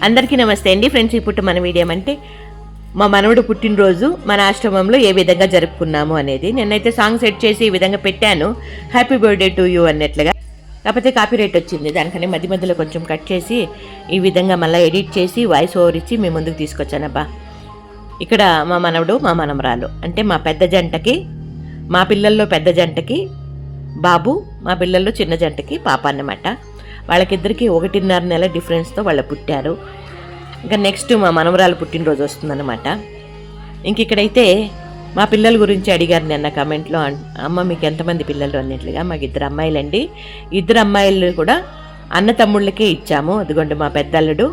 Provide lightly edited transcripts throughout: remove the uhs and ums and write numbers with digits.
అందరికీ నమస్తే అండి ఫ్రెండ్స్. ఇప్పుడు మన వీడియో అంటే మా మనవడు పుట్టినరోజు మన ఆశ్రమంలో ఏ విధంగా జరుపుకున్నాము అనేది. నేనైతే సాంగ్ సెట్ చేసి ఈ విధంగా పెట్టాను, హ్యాపీ బర్త్డే టు యూ అన్నట్లుగా. కాకపోతే కాపీరైట్ వచ్చింది, దానికని మధ్య మధ్యలో కొంచెం కట్ చేసి ఈ విధంగా మళ్ళీ ఎడిట్ చేసి వాయిస్ ఓవర్ ఇచ్చి మీ ముందుకు తీసుకొచ్చానబ్బా. ఇక్కడ మా మనవడు మా మనమరాలు అంటే మా పెద్ద జంటకి, మా పిల్లల్లో పెద్ద జంటకి బాబు, మా పిల్లల్లో చిన్న జంటకి పాప అన్నమాట. వాళ్ళకిద్దరికి 1.5 నెల డిఫరెన్స్తో వాళ్ళు పుట్టారు. ఇంకా నెక్స్ట్ మా మనవరాలు పుట్టినరోజు వస్తుందన్నమాట. ఇంక ఇక్కడైతే మా పిల్లల గురించి అడిగారు నిన్న కమెంట్లో, అమ్మ మీకు ఎంతమంది పిల్లలు అన్నట్లుగా. మాకు 2 అమ్మాయిలండి. 2 అమ్మాయిలు కూడా అన్న తమ్ముళ్ళకే ఇచ్చాము. అదిగోండి మా పెద్దల్లుడు,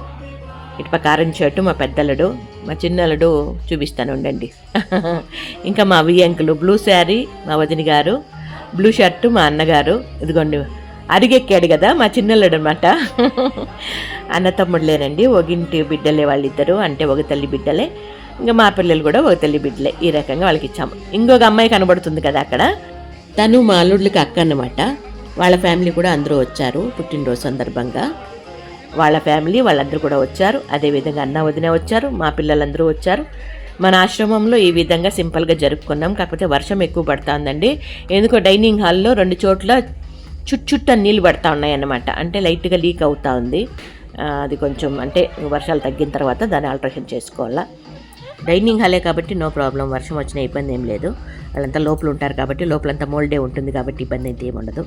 ఇటుపక్క ఆరెంజ్ షర్టు మా పెద్దల్లుడు, మా చిన్నల్లుడు చూపిస్తాను ఉండండి. ఇంకా మా వియంకులు బ్లూ శారీ మా వదిన గారు, బ్లూ షర్టు మా అన్నగారు. ఇదిగోండి అరిగెక్కాడు కదా మా చిన్నల్లుడు అనమాట. అన్న తమ్ముడులేనండి, ఒగింటి బిడ్డలే వాళ్ళిద్దరు, అంటే ఒక తల్లి బిడ్డలే. ఇంకా మా పిల్లలు కూడా ఒక తల్లి బిడ్డలే. ఈ రకంగా వాళ్ళకి ఇచ్చాము. ఇంకొక అమ్మాయి కనబడుతుంది కదా అక్కడ, తను మా అల్లుడికి అక్క అన్నమాట. వాళ్ళ ఫ్యామిలీ కూడా అందరూ వచ్చారు పుట్టినరోజు సందర్భంగా. వాళ్ళ ఫ్యామిలీ వాళ్ళందరూ కూడా వచ్చారు. అదేవిధంగా అన్న వదిన వచ్చారు, మా పిల్లలందరూ వచ్చారు. మన ఆశ్రమంలో ఈ విధంగా సింపుల్గా జరుపుకున్నాం. కాకపోతే వర్షం ఎక్కువ పడుతుందండి. ఎందుకో డైనింగ్ హాల్లో 2 చోట్ల చుట్టూ నీళ్ళు పడతా ఉన్నాయన్నమాట. అంటే లైట్గా లీక్ అవుతా ఉంది. అది కొంచెం అంటే వర్షాలు తగ్గిన తర్వాత దాన్ని ఆల్టరేషన్ చేసుకోవాలా. డైనింగ్ హాలే కాబట్టి నో ప్రాబ్లం, వర్షం వచ్చిన ఇబ్బంది ఏం లేదు. వాళ్ళంతా లోపల ఉంటారు కాబట్టి లోపలంతా మోల్డే ఉంటుంది కాబట్టి ఇబ్బంది అయితే ఏముండదు.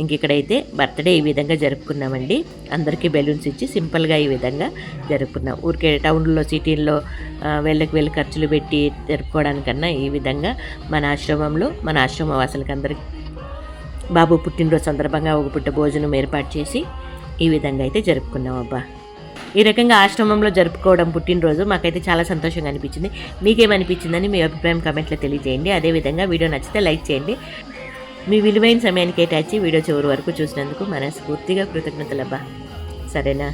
ఇంక ఇక్కడైతే బర్త్డే ఈ విధంగా జరుపుకున్నామండి. అందరికీ బెలూన్స్ ఇచ్చి సింపుల్గా ఈ విధంగా జరుపుకున్నాం. ఊరికే టౌన్లో సిటీల్లో వెళ్ళి ఖర్చులు పెట్టి జరుపుకోవడానికన్నా ఈ విధంగా మన ఆశ్రమంలో మన ఆశ్రమ వాసులకి అందరికీ బాబు పుట్టినరోజు సందర్భంగా ఒక పుట్ట భోజనం ఏర్పాటు చేసి ఈ విధంగా అయితే జరుపుకున్నాం అబ్బా. ఈ రకంగా ఆశ్రమంలో జరుపుకోవడం పుట్టినరోజు మాకైతే చాలా సంతోషంగా అనిపించింది. మీకేమనిపించిందని మీ అభిప్రాయం కామెంట్లో తెలియజేయండి. అదేవిధంగా వీడియో నచ్చితే లైక్ చేయండి. మీ విలువైన సమయాన్ని కేటాయించి వీడియో చివరి వరకు చూసినందుకు మనస్ఫూర్తిగా కృతజ్ఞతలబ్బా. సరేనా?